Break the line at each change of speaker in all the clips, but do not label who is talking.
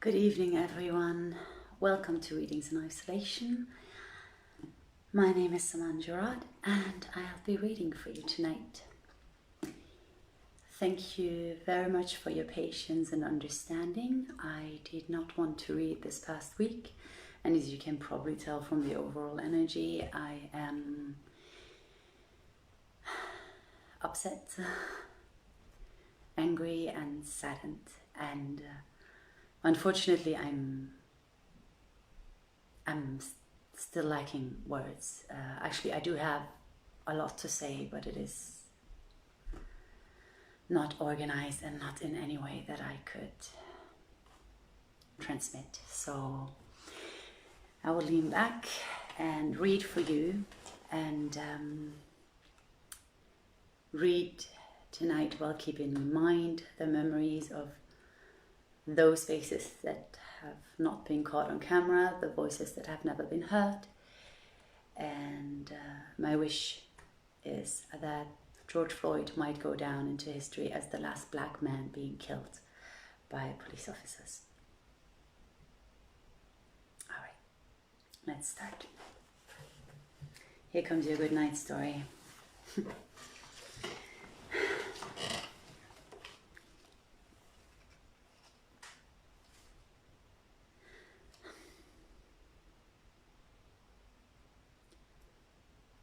Good evening, everyone. Welcome to Readings in Isolation. My name is Saman Giraud, and I'll be reading for you tonight. Thank you very much for your patience and understanding. I did not want to read this past week, and as you can probably tell from the overall energy, I am upset, angry, and saddened, and unfortunately, I'm still lacking words. Actually, I do have a lot to say, but it is not organized and not in any way that I could transmit. So I will lean back and read for you, and read tonight while keeping in mind the memories of those faces that have not been caught on camera, the voices that have never been heard. And my wish is that George Floyd might go down into history as the last black man being killed by police officers. All right, let's start. Here comes your good night story.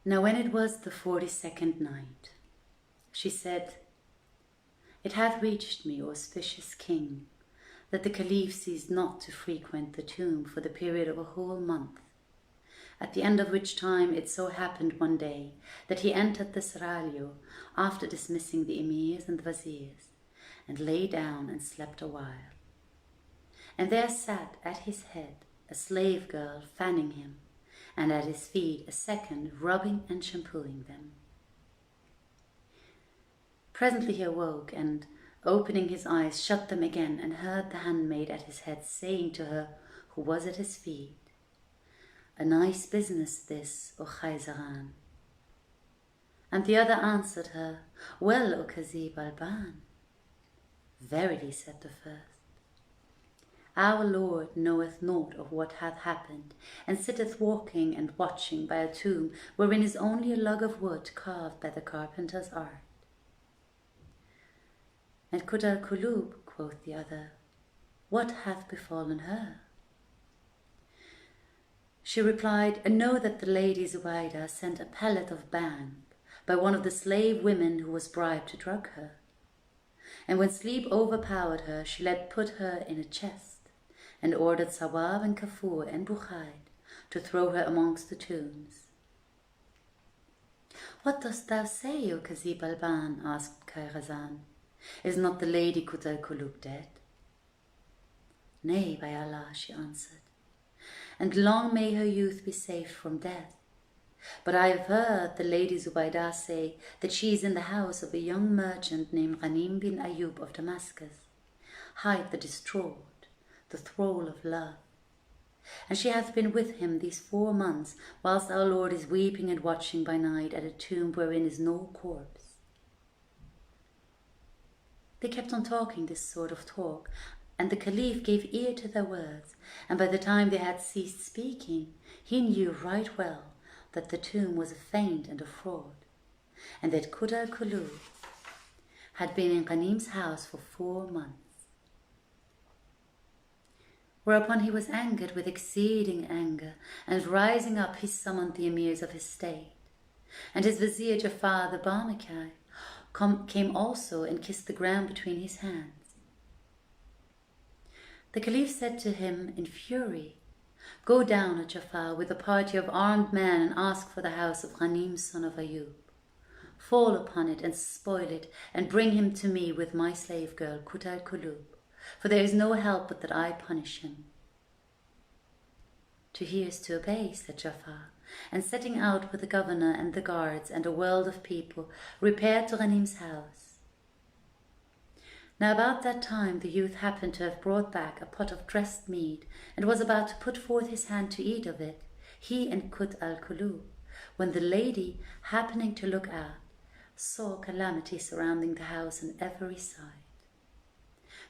Now when it was the 42nd night, she said, "It hath reached me, O auspicious king, that the Caliph ceased not to frequent the tomb for the period of a whole month, at the end of which time it so happened one day that he entered the seraglio after dismissing the emirs and wazirs, and lay down and slept a while. And there sat at his head a slave girl fanning him, and at his feet a second rubbing and shampooing them. Presently he awoke, and, opening his eyes, shut them again, and heard the handmaid at his head saying to her, who was at his feet, 'A nice business this, O Khayzaran.' And the other answered her, 'Well, O Kazib al-Ban.' 'Verily,' said the first, 'our Lord knoweth naught of what hath happened, and sitteth walking and watching by a tomb wherein is only a log of wood carved by the carpenter's art.' And Kut al-Kulub, quoth the other, 'What hath befallen her?' She replied, 'Know that the lady Zubaydah sent a pellet of bang by one of the slave women who was bribed to drug her. And when sleep overpowered her, she let put her in a chest, and ordered Sawab and Kafur and Bukhayd to throw her amongst the tombs.' 'What dost thou say, O Kazib al-Ban?' asked Khayrazan. 'Is not the lady Kut al-Kulub dead?' 'Nay, by Allah,' she answered, 'and long may her youth be saved from death. But I have heard the lady Zubaydah say that she is in the house of a young merchant named Ghanim bin Ayyub of Damascus, hight the Distraught, the thrall of love. And she hath been with him these 4 months, whilst our Lord is weeping and watching by night at a tomb wherein is no corpse.' They kept on talking this sort of talk, and the Caliph gave ear to their words, and by the time they had ceased speaking, he knew right well that the tomb was a feint and a fraud, and that Kut al-Kulub had been in Ghanim's house for 4 months. Whereupon he was angered with exceeding anger, and rising up he summoned the emirs of his state. And his vizier Jafar the Barmakai came also and kissed the ground between his hands. The Caliph said to him in fury, 'Go down, O Jafar, with a party of armed men and ask for the house of Ghanim son of Ayyub. Fall upon it and spoil it, and bring him to me with my slave girl Kut al-Kulub, for there is no help but that I punish him.' 'To hear is to obey,' said Jafar, and setting out with the governor and the guards and a world of people, repaired to Ghanim's house. Now about that time the youth happened to have brought back a pot of dressed meat, and was about to put forth his hand to eat of it, he and Kut al-Kulub, when the lady, happening to look out, saw calamity surrounding the house on every side.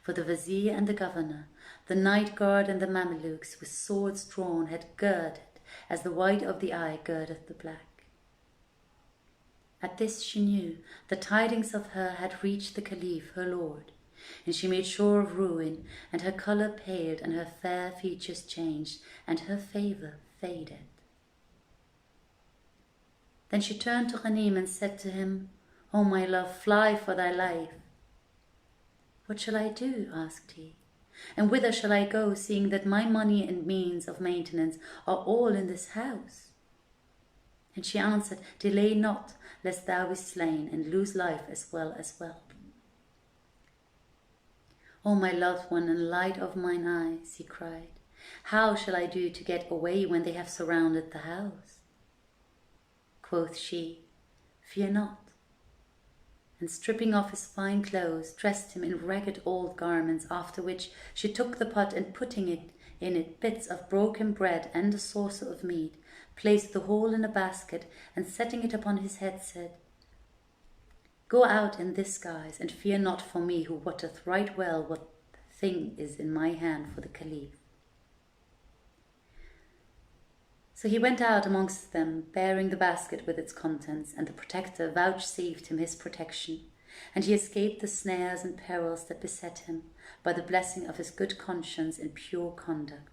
for the vizier and the governor, the night guard and the Mamelukes with swords drawn had girded as the white of the eye girdeth the black. At this she knew the tidings of her had reached the Caliph, her lord, and she made sure of ruin, and her colour paled, and her fair features changed, and her favour faded. Then she turned to Ghanim and said to him, "O my love, fly for thy life." "What shall I do?" asked he, "and whither shall I go, seeing that my money and means of maintenance are all in this house?" And she answered, "Delay not, lest thou be slain, and lose life as well as wealth." "O my loved one and light of mine eyes," he cried, "how shall I do to get away when they have surrounded the house?" Quoth she, "Fear not," and stripping off his fine clothes, dressed him in ragged old garments, after which she took the pot and putting in it bits of broken bread and a saucer of meat, placed the whole in a basket, and setting it upon his head said, "Go out in this guise, and fear not for me, who wotteth right well what thing is in my hand for the Caliph." So he went out amongst them, bearing the basket with its contents, and the protector vouchsafed him his protection, and he escaped the snares and perils that beset him by the blessing of his good conscience and pure conduct.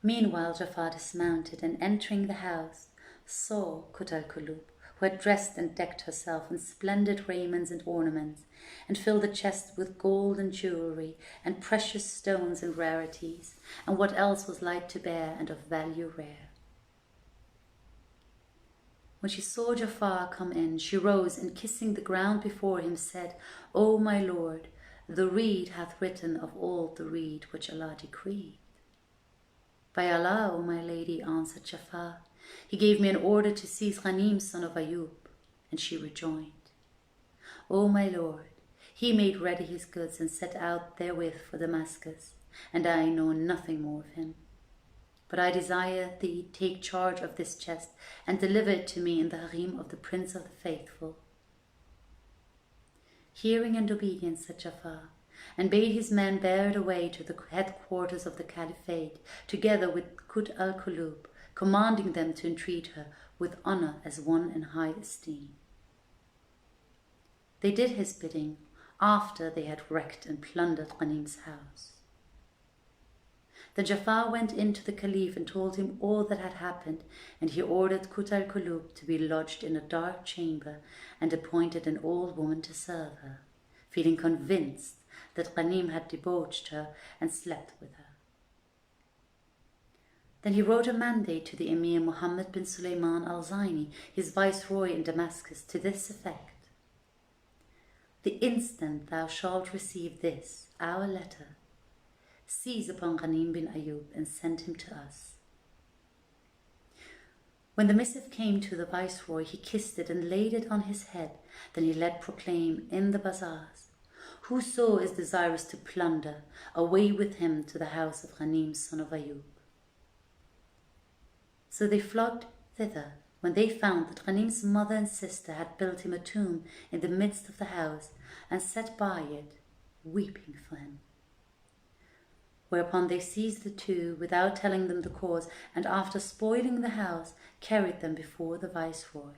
Meanwhile Ja'afar dismounted, and entering the house, saw Kut al-Kulub, who had dressed and decked herself in splendid raiments and ornaments, and filled the chest with gold and jewelry, and precious stones and rarities, and what else was light to bear and of value rare. When she saw Ja'afar come in, she rose, and kissing the ground before him, said, "O my lord, the reed hath written of all the rede which Allah decreed." "By Allah, O my lady," answered Ja'afar, "he gave me an order to seize Ghanim, son of Ayub." And she rejoined, "O my lord, he made ready his goods and set out therewith for Damascus, and I know nothing more of him. But I desire thee take charge of this chest and deliver it to me in the harem of the Prince of the Faithful." Hearing and obedience, said Ja'afar, and bade his men bear it away to the headquarters of the Caliphate, together with Kut al-Kulub, commanding them to entreat her with honor as one in high esteem. They did his bidding after they had wrecked and plundered Ghanim's house. Then Ja'afar went in to the Caliph and told him all that had happened, and he ordered Kut al-Kulub to be lodged in a dark chamber and appointed an old woman to serve her, feeling convinced that Ghanim had debauched her and slept with her. Then he wrote a mandate to the Emir Muhammad bin Sulaiman al-Zaini, his viceroy in Damascus, to this effect: "The instant thou shalt receive this, our letter, seize upon Ghanim bin Ayub and send him to us." When the missive came to the viceroy, he kissed it and laid it on his head. Then he let proclaim in the bazaars, "Whoso is desirous to plunder, away with him to the house of Ghanim, son of Ayub." So they flocked thither, when they found that Ghanim's mother and sister had built him a tomb in the midst of the house, and sat by it, weeping for him. Whereupon they seized the two, without telling them the cause, and after spoiling the house, carried them before the viceroy.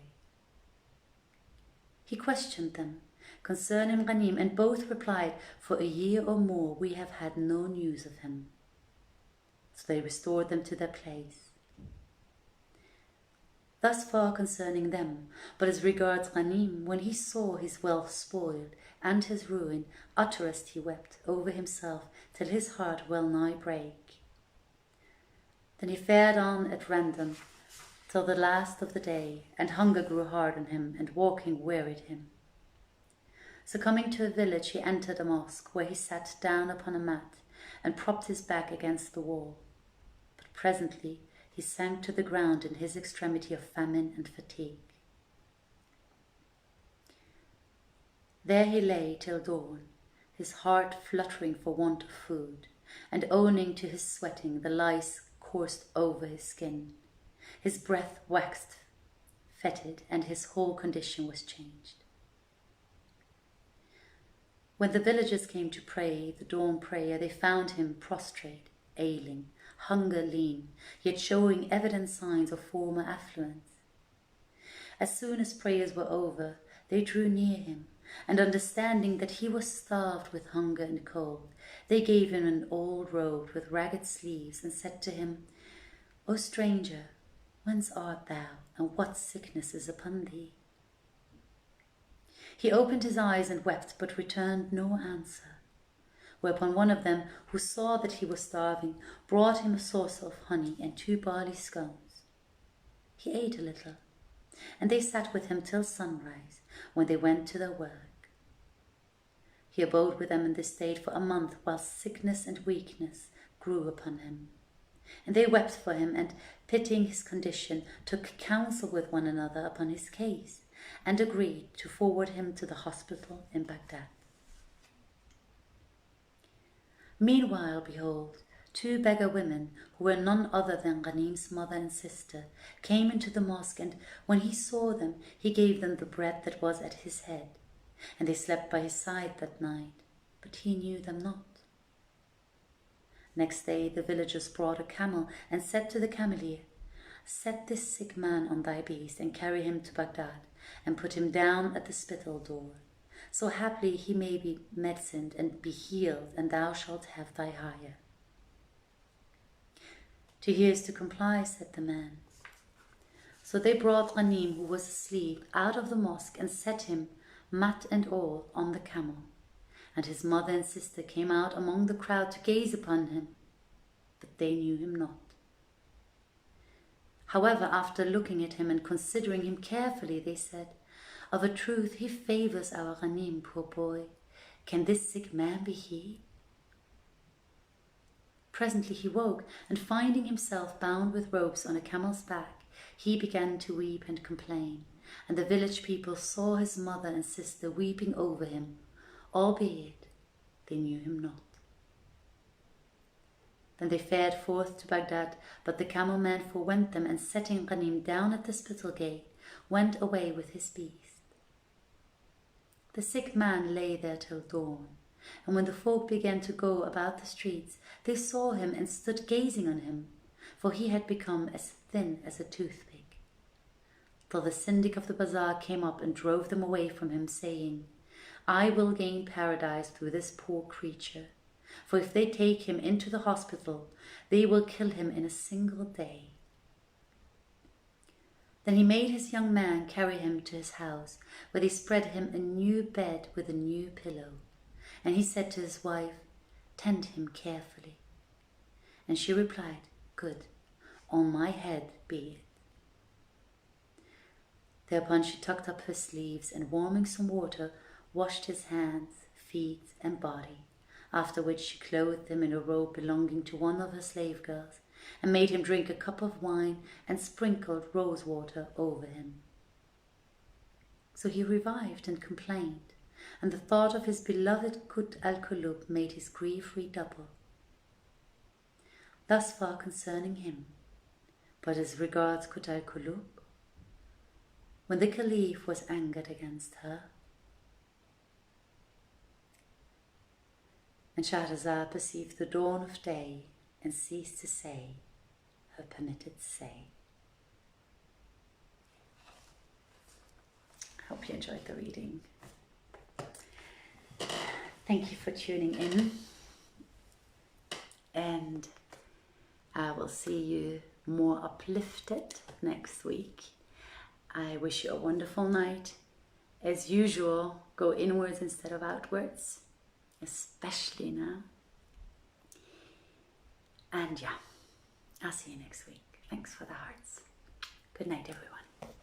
He questioned them concerning Ghanim, and both replied, "For a year or more we have had no news of him." So they restored them to their place. Thus far concerning them, but as regards Ghanim, when he saw his wealth spoiled and his ruin, utterest he wept over himself till his heart well nigh brake. Then he fared on at random till the last of the day, and hunger grew hard on him, and walking wearied him. So coming to a village, he entered a mosque, where he sat down upon a mat and propped his back against the wall. But presently he sank to the ground in his extremity of famine and fatigue. There he lay till dawn, his heart fluttering for want of food, and owning to his sweating, the lice coursed over his skin. His breath waxed fetid, and his whole condition was changed. When the villagers came to pray the dawn prayer, they found him prostrate, ailing, hunger lean, yet showing evident signs of former affluence. As soon as prayers were over, they drew near him, and understanding that he was starved with hunger and cold, they gave him an old robe with ragged sleeves, and said to him, "O stranger, whence art thou, and what sickness is upon thee?" He opened his eyes and wept, but returned no answer. Whereupon one of them, who saw that he was starving, brought him a saucer of honey and 2 barley scones. He ate a little, and they sat with him till sunrise, when they went to their work. He abode with them in this state for a month, while sickness and weakness grew upon him. And they wept for him, and, pitying his condition, took counsel with one another upon his case, and agreed to forward him to the hospital in Baghdad. Meanwhile, behold, 2 beggar women, who were none other than Ghanim's mother and sister, came into the mosque, and when he saw them, he gave them the bread that was at his head, and they slept by his side that night, but he knew them not. Next day the villagers brought a camel, and said to the cameleer, "Set this sick man on thy beast, and carry him to Baghdad, and put him down at the spittle door. So haply he may be medicined and be healed, and thou shalt have thy hire." "To hear is to comply," said the man. So they brought Ghanim, who was asleep, out of the mosque, and set him, mat and all, on the camel. And his mother and sister came out among the crowd to gaze upon him, but they knew him not. However, after looking at him and considering him carefully, they said, "Of a truth he favors our Ghanim, poor boy. Can this sick man be he?" Presently he woke, and finding himself bound with ropes on a camel's back, he began to weep and complain, and the village people saw his mother and sister weeping over him, albeit they knew him not. Then they fared forth to Baghdad, but the camel-man forewent them, and setting Ghanim down at the spittle gate, went away with his beast. The sick man lay there till dawn, and when the folk began to go about the streets, they saw him and stood gazing on him, for he had become as thin as a toothpick. Till the syndic of the bazaar came up and drove them away from him, saying, "I will gain paradise through this poor creature, for if they take him into the hospital, they will kill him in a single day." Then he made his young man carry him to his house, where they spread him a new bed with a new pillow. And he said to his wife, "Tend him carefully." And she replied, "Good, on my head be it." Thereupon she tucked up her sleeves, and warming some water, washed his hands, feet, and body, after which she clothed him in a robe belonging to one of her slave girls, and made him drink a cup of wine, and sprinkled rose water over him. So he revived and complained, and the thought of his beloved Kut al-Kulub made his grief redouble. Thus far concerning him. But as regards Kut al-Kulub, when the Caliph was angered against her, and Shahrazad perceived the dawn of day and ceased to say her permitted say. Hope you enjoyed the reading. Thank you for tuning in, and I will see you more uplifted next week. I wish you a wonderful night. As usual, go inwards instead of outwards, especially now. And yeah, I'll see you next week. Thanks for the hearts. Good night, everyone.